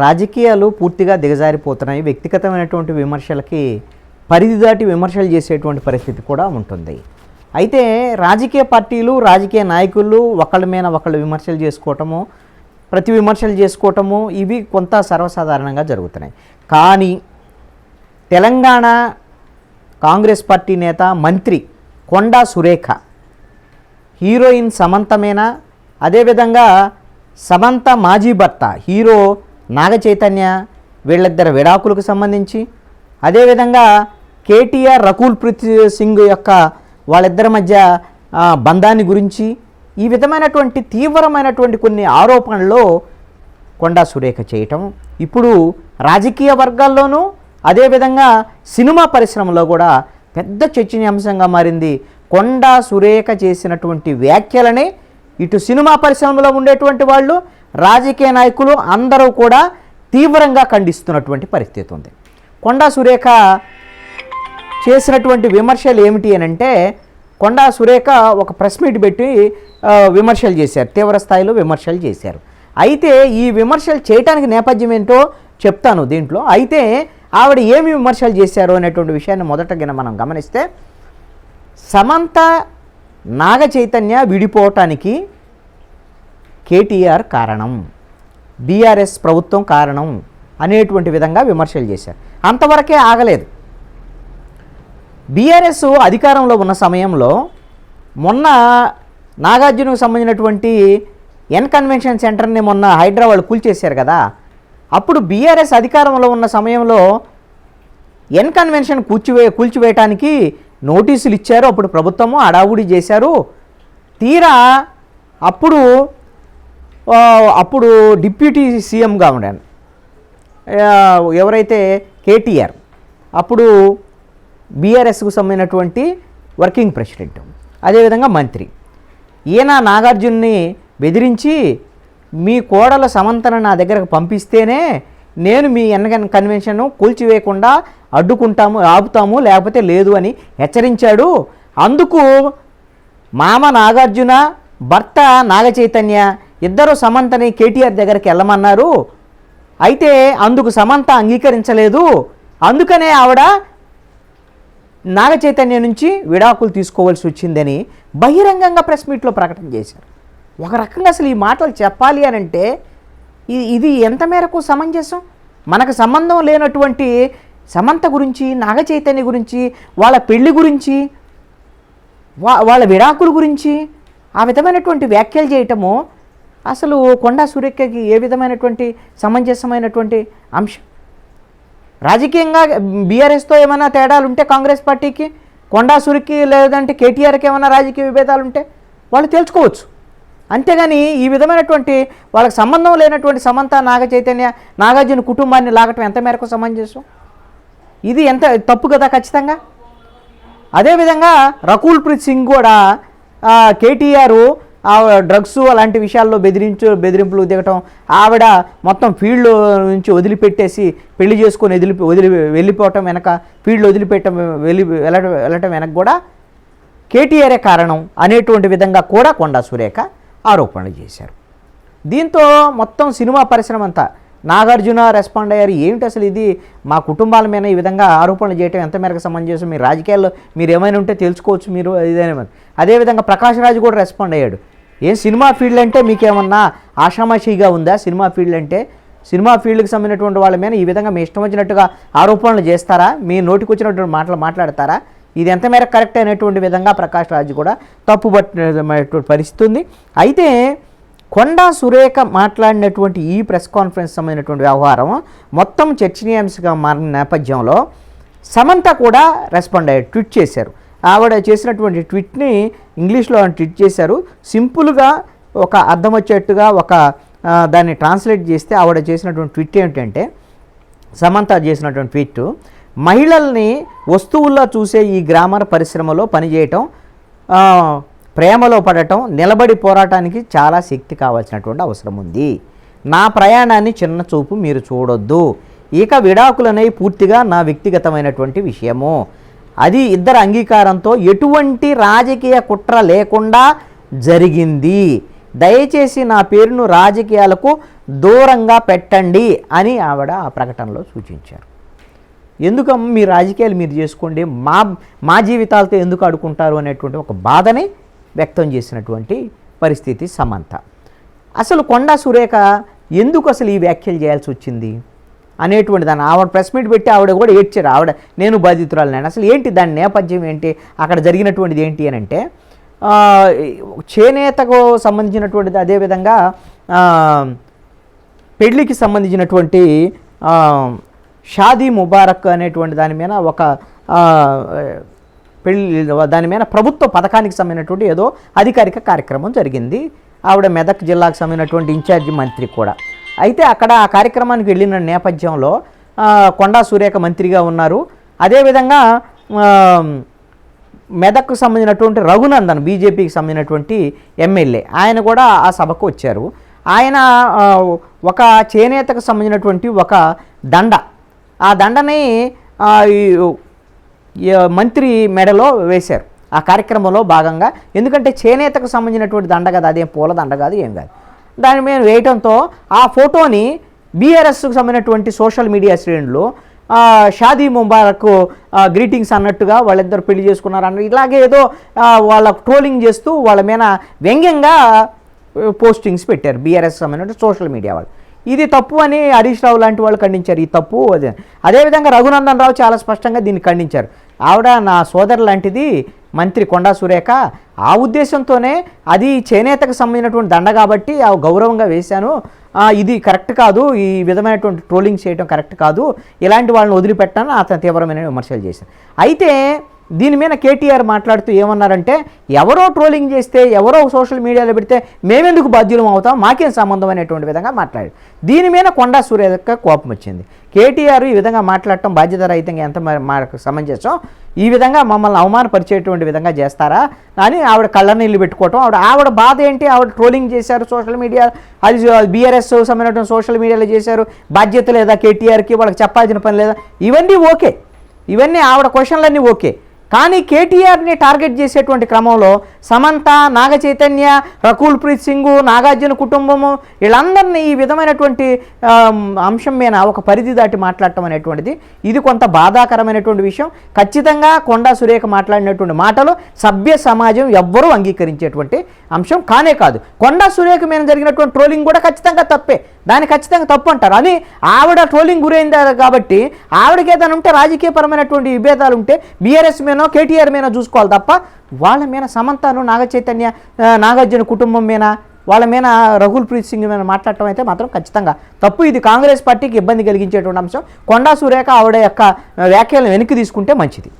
రాజకీయాలు పూర్తిగా దిగజారిపోతున్నాయి. వ్యక్తిగతమైనటువంటి విమర్శలకి పరిధి దాటి విమర్శలు చేసేటువంటి పరిస్థితి కూడా ఉంటుంది. అయితే రాజకీయ పార్టీలు, రాజకీయ నాయకులు ఒకళ్ళ మీద ఒకళ్ళు విమర్శలు చేసుకోవటము, ప్రతి విమర్శలు చేసుకోవటము ఇవి కొంత సర్వసాధారణంగా జరుగుతున్నాయి. కానీ తెలంగాణ కాంగ్రెస్ పార్టీ నేత, మంత్రి కొండా సురేఖ హీరోయిన్ సమంతమేనా, అదేవిధంగా సమంత మాజీ భర్త హీరో నాగ చైతన్య వీళ్ళిద్దరు విడాకులకు సంబంధించి, అదేవిధంగా కేటీఆర్ రకుల్ ప్రీత్ సింగ్ యొక్క వాళ్ళిద్దరి మధ్య బంధాన్ని గురించి ఈ విధమైనటువంటి తీవ్రమైనటువంటి కొన్ని ఆరోపణలు కొండా సురేఖ చేయటం ఇప్పుడు రాజకీయ వర్గాల్లోనూ అదేవిధంగా సినిమా పరిశ్రమలో కూడా పెద్ద చర్చనీయాంశంగా మారింది. కొండా సురేఖ చేసినటువంటి వ్యాఖ్యలనే ఇటు సినిమా పరిశ్రమలో ఉండేటువంటి వాళ్ళు, రాజకీయ నాయకులు అందరూ కూడా తీవ్రంగా ఖండిస్తున్నటువంటి పరిస్థితి ఉంది. కొండా సురేఖ చేసినటువంటి విమర్శలు ఏమిటి అని అంటే, కొండా సురేఖ ఒక ప్రెస్ మీట్ పెట్టి విమర్శలు చేశారు, తీవ్ర స్థాయిలో విమర్శలు చేశారు. అయితే ఈ విమర్శలు చేయడానికి నేపథ్యం ఏంటో చెప్తాను దీంట్లో. అయితే ఆవిడ ఏమి విమర్శలు చేశారు అనేటువంటి విషయాన్ని మొదటగా మనం గమనిస్తే, సమంత నాగ చైతన్య విడిపోవటానికి కేటీఆర్ కారణం, బీఆర్ఎస్ ప్రభుత్వం కారణం అనేటువంటి విధంగా విమర్శలు చేశారు. అంతవరకే ఆగలేదు. బీఆర్ఎస్ అధికారంలో ఉన్న సమయంలో మొన్న నాగార్జునకు సంబంధించినటువంటి ఎన్ కన్వెన్షన్ సెంటర్ని మొన్న హైదరాబాద్ కూల్చేశారు కదా. అప్పుడు బీఆర్ఎస్ అధికారంలో ఉన్న సమయంలో ఎన్ కన్వెన్షన్ కూల్చివేయటానికి నోటీసులు ఇచ్చారు. అప్పుడు ప్రభుత్వము హడావుడి చేశారు. తీరా అప్పుడు డిప్యూటీ సీఎంగా ఉన్నాను ఎవరైతే కేటీఆర్, అప్పుడు బీఆర్ఎస్కు సంబంధించినటువంటి వర్కింగ్ ప్రెసిడెంట్, అదేవిధంగా మంత్రి, ఈయన నాగార్జున్ని బెదిరించి మీ కోడల సమంతను నా దగ్గరకు పంపిస్తేనే నేను మీ ఎన్నికల కన్వెన్షన్ కూల్చివేయకుండా ఆపుతాము, లేకపోతే లేదు అని హెచ్చరించాడు. అందుకు మామ నాగార్జున, భర్త నాగ చైతన్య ఇద్దరు సమంతని కేటీఆర్ దగ్గరికి వెళ్ళమన్నారు. అయితే అందుకు సమంత అంగీకరించలేదు. అందుకనే ఆవిడ నాగ చైతన్య నుంచి విడాకులు తీసుకోవాల్సి వచ్చిందని బహిరంగంగా ప్రెస్ మీట్లో ప్రకటన చేశారు. ఒక రకంగా అసలు ఈ మాటలు చెప్పాలి అని అంటే ఇది ఎంత మేరకు సమంజసం? మనకు సంబంధం లేనటువంటి సమంత గురించి, నాగ చైతన్య గురించి, వాళ్ళ పెళ్లి గురించి, వాళ్ళ విడాకుల గురించి ఆ విధమైనటువంటి వ్యాఖ్యలు చేయటము అసలు కొండా సురేఖకి ఏ విధమైనటువంటి సమంజసమైనటువంటి అంశం? రాజకీయంగా బీఆర్ఎస్తో ఏమైనా తేడాలు ఉంటే కాంగ్రెస్ పార్టీకి, కొండా సురేఖకి లేదంటే కేటీఆర్కి ఏమైనా రాజకీయ విభేదాలు ఉంటే వాళ్ళు తేల్చుకోవచ్చు. అంతేగాని ఈ విధమైనటువంటి వాళ్ళకి సంబంధం లేనటువంటి సమంత, నాగ చైతన్య, నాగార్జున కుటుంబాన్ని లాగటం ఎంత మేరకు సమంజసం? ఇది ఎంత తప్పు కదా ఖచ్చితంగా. అదేవిధంగా రకుల్ ప్రీత్ సింగ్ కూడా కేటీఆర్ డ్రగ్స్ అలాంటి విషయాల్లో బెదిరింపులు దిగటం, ఆవిడ మొత్తం ఫీల్డ్ నుంచి వదిలిపెట్టేసి పెళ్లి చేసుకొని వెళ్ళిపోవటం వెనక, ఫీల్డ్ వెళ్ళటం వెనక కూడా కేటీఆరే కారణం అనేటువంటి విధంగా కూడా కొండా సురేఖ ఆరోపణలు చేశారు. దీంతో మొత్తం సినిమా పరిశ్రమ అంతా నాగార్జున రెస్పాండ్ అయ్యారు. ఏమిటి అసలు ఇది, మా కుటుంబాల మీద ఈ విధంగా ఆరోపణలు చేయటం ఎంత మేరకు సమంజసం, మీ రాజకీయాల్లో మీరు ఏమైనా ఉంటే తెలుసుకోవచ్చు మీరు ఇదేనా. అదేవిధంగా ప్రకాష్ రాజ్ కూడా రెస్పాండ్ అయ్యాడు. ఏం సినిమా ఫీల్డ్ అంటే మీకేమన్నా ఆషామాషిగా ఉందా? సినిమా ఫీల్డ్ అంటే సినిమా ఫీల్డ్కి సంబంధించినటువంటి వాళ్ళ మీద ఈ విధంగా మీ ఇష్టం వచ్చినట్టుగా ఆరోపణలు చేస్తారా? మీ నోటికి వచ్చినటువంటి మాటలు మాట్లాడతారా? ఇది ఎంత మేరకు కరెక్ట్ అయినటువంటి విధంగా ప్రకాష్ రాజ్ కూడా తప్పుపట్టినటువంటి పరిస్థితి ఉంది. అయితే కొండా సురేఖ మాట్లాడినటువంటి ఈ ప్రెస్ కాన్ఫరెన్స్ సంబంధించినటువంటి వ్యవహారం మొత్తం చర్చనీయాంశంగా మారిన నేపథ్యంలో సమంత కూడా రెస్పాండ్ అయ్యారు, ట్వీట్ చేశారు. ఆవిడ చేసినటువంటి ట్వీట్ని ఇంగ్లీష్లో ట్వీట్ చేశారు. సింపుల్గా ఒక అర్థం వచ్చేట్టుగా దాన్ని ట్రాన్స్లేట్ చేస్తే ఆవిడ చేసినటువంటి ట్వీట్ ఏమిటంటే, సమంత చేసినటువంటి ట్వీట్, మహిళల్ని వస్తువుల్లో చూసే ఈ గ్రామర్ పరిశ్రమలో పనిచేయటం, ప్రేమలో పడటం, నిలబడి పోరాటానికి చాలా శక్తి కావాల్సినటువంటి అవసరం ఉంది. నా ప్రయాణాన్ని చిన్న చూపు మీరు చూడొద్దు. ఇక విడాకులనే పూర్తిగా నా వ్యక్తిగతమైనటువంటి విషయము. అది ఇద్దరు అంగీకారంతో ఎటువంటి రాజకీయ కుట్ర లేకుండా జరిగింది. దయచేసి నా పేరును రాజకీయాలకు దూరంగా పెట్టండి అని ఆవిడ ఆ ప్రకటనలో సూచించారు. ఎందుకమ్మ మీ రాజకీయాలు మీరు చేసుకోండి, మా జీవితాలతో ఎందుకు ఆడుకుంటారు అనేటువంటి ఒక బాధని వ్యక్తం చేసినటువంటి పరిస్థితి సమంత. అసలు కొండా సురేఖ ఎందుకు అసలు ఈ వ్యాఖ్యలు చేయాల్సి వచ్చింది అనేటువంటి దాన్ని ఆవిడ ప్రెస్ మీట్ పెట్టి ఆవిడ కూడా ఏడ్చారు. ఆవిడ నేను బాధితురాలు అసలు ఏంటి దాని నేపథ్యం ఏంటి, అక్కడ జరిగినటువంటిది ఏంటి అని అంటే చేనేతకు సంబంధించినటువంటిది, అదేవిధంగా పెళ్ళికి సంబంధించినటువంటి షాదీ ముబారక్ అనేటువంటి దాని మీద ఒక దాని మీద ప్రభుత్వ పథకానికి సంబంధించినటువంటి ఏదో అధికారిక కార్యక్రమం జరిగింది. ఆవిడ మెదక్ జిల్లాకు సంబంధించినటువంటి ఇన్ఛార్జి మంత్రి కూడా. అయితే అక్కడ ఆ కార్యక్రమానికి వెళ్ళిన నేపథ్యంలో కొండా సురేఖ మంత్రిగా ఉన్నారు. అదేవిధంగా మెదక్కు సంబంధించినటువంటి రఘునందన్ బీజేపీకి సంబంధించినటువంటి ఎమ్మెల్యే ఆయన కూడా ఆ సభకు వచ్చారు. ఆయన ఒక చేనేతకు సంబంధించినటువంటి ఒక దండ, ఆ దండని మంత్రి మెడలో వేశారు ఆ కార్యక్రమంలో భాగంగా. ఎందుకంటే చేనేతకు సంబంధించినటువంటి దండ కదా, అదేం పూల దండ కాదు, ఏం కాదు. దాని మీద వేయటంతో ఆ ఫోటోని బీఆర్ఎస్కు సంబంధించినటువంటి సోషల్ మీడియా శ్రేణులు షాదీ ముబారక్ గ్రీటింగ్స్ అన్నట్టుగా వాళ్ళిద్దరు పెళ్లి చేసుకున్నారు అన్న ఇలాగే ఏదో వాళ్ళ ట్రోలింగ్ చేస్తూ వాళ్ళ మీద వ్యంగ్యంగా పోస్టింగ్స్ పెట్టారు బీఆర్ఎస్ సంబంధించిన సోషల్ మీడియా వాళ్ళు. ఇది తప్పు అని హరీష్ రావు లాంటి వాళ్ళు ఖండించారు, ఈ తప్పు అదే. అదేవిధంగా రఘునందన్ రావు చాలా స్పష్టంగా దీన్ని ఖండించారు. ఆవిడ నా సోదరు లాంటిది మంత్రి కొండా సురేఖ, ఆ ఉద్దేశంతోనే అది చేనేతకు సంబంధించినటువంటి దండ కాబట్టి గౌరవంగా వేశాను, ఇది కరెక్ట్ కాదు, ఈ విధమైనటువంటి ట్రోలింగ్ చేయడం కరెక్ట్ కాదు, ఇలాంటి వాళ్ళని వదిలిపెట్టాను అతను తీవ్రమైన విమర్శలు చేశారు. అయితే దీని మీద కేటీఆర్ మాట్లాడుతూ ఏమన్నారంటే, ఎవరో ట్రోలింగ్ చేస్తే, ఎవరో సోషల్ మీడియాలో పెడితే మేమెందుకు బాధ్యులం అవుతాం, మాకేం సంబంధం అనేటువంటి విధంగా మాట్లాడారు. దీని మీద కొండా సురేఖ కోపం వచ్చింది. కేటీఆర్ ఈ విధంగా మాట్లాడటం బాధ్యతారహితంగా ఎంత మనకు సమంజసం, ఈ విధంగా మమ్మల్ని అవమానపరిచేటువంటి విధంగా చేస్తారా అని ఆవిడ కళ్ళనీళ్ళు పెట్టుకోవటం. ఆవిడ బాధ ఏంటి, ఆవిడ ట్రోలింగ్ చేశారు సోషల్ మీడియా, అది బీఆర్ఎస్ సంబంధించిన సోషల్ మీడియాలో చేశారు, బాధ్యత లేదా కేటీఆర్కి, వాళ్ళకి చెప్పాల్సిన పని లేదా, ఇవన్నీ ఓకే, ఇవన్నీ ఆవిడ క్వశ్చన్లన్నీ ఓకే. కానీ కేటీఆర్ని టార్గెట్ చేసేటువంటి క్రమంలో సమంత, నాగ చైతన్య, రకుల్ ప్రీత్ సింగ్, నాగార్జున కుటుంబము వీళ్ళందరినీ ఈ విధమైనటువంటి అంశం మీద ఒక పరిధి దాటి మాట్లాడటం అనేటువంటిది ఇది కొంత బాధాకరమైనటువంటి విషయం. ఖచ్చితంగా కొండా సురేఖ మాట్లాడినటువంటి మాటలు సభ్య సమాజం ఎవ్వరూ అంగీకరించేటువంటి అంశం కానే కాదు. కొండా సురేఖ మీద జరిగినటువంటి ట్రోలింగ్ కూడా ఖచ్చితంగా తప్పే, దాన్ని ఖచ్చితంగా తప్పు అంటారు. అని ఆవిడ ట్రోలింగ్ గురైంది కాబట్టి ఆవిడకి ఏదైనా ఉంటే రాజకీయపరమైనటువంటి విభేదాలు ఉంటే బీఆర్ఎస్ మీద కేటీఆర్ మీద చూసుకోవాలి తప్ప వాళ్ళ మీద సమంతను, నాగ చైతన్య, నాగార్జున కుటుంబం మీద, వాళ్ళ మీద రకుల్ ప్రీత్ సింగ్ మీద మాట్లాడటం అయితే మాత్రం ఖచ్చితంగా తప్పు. ఇది కాంగ్రెస్ పార్టీకి ఇబ్బంది కలిగించేటువంటి అంశం. కొండా సురేఖ ఆవిడ యొక్క వ్యాఖ్యలను వెనక్కి తీసుకుంటే మంచిది.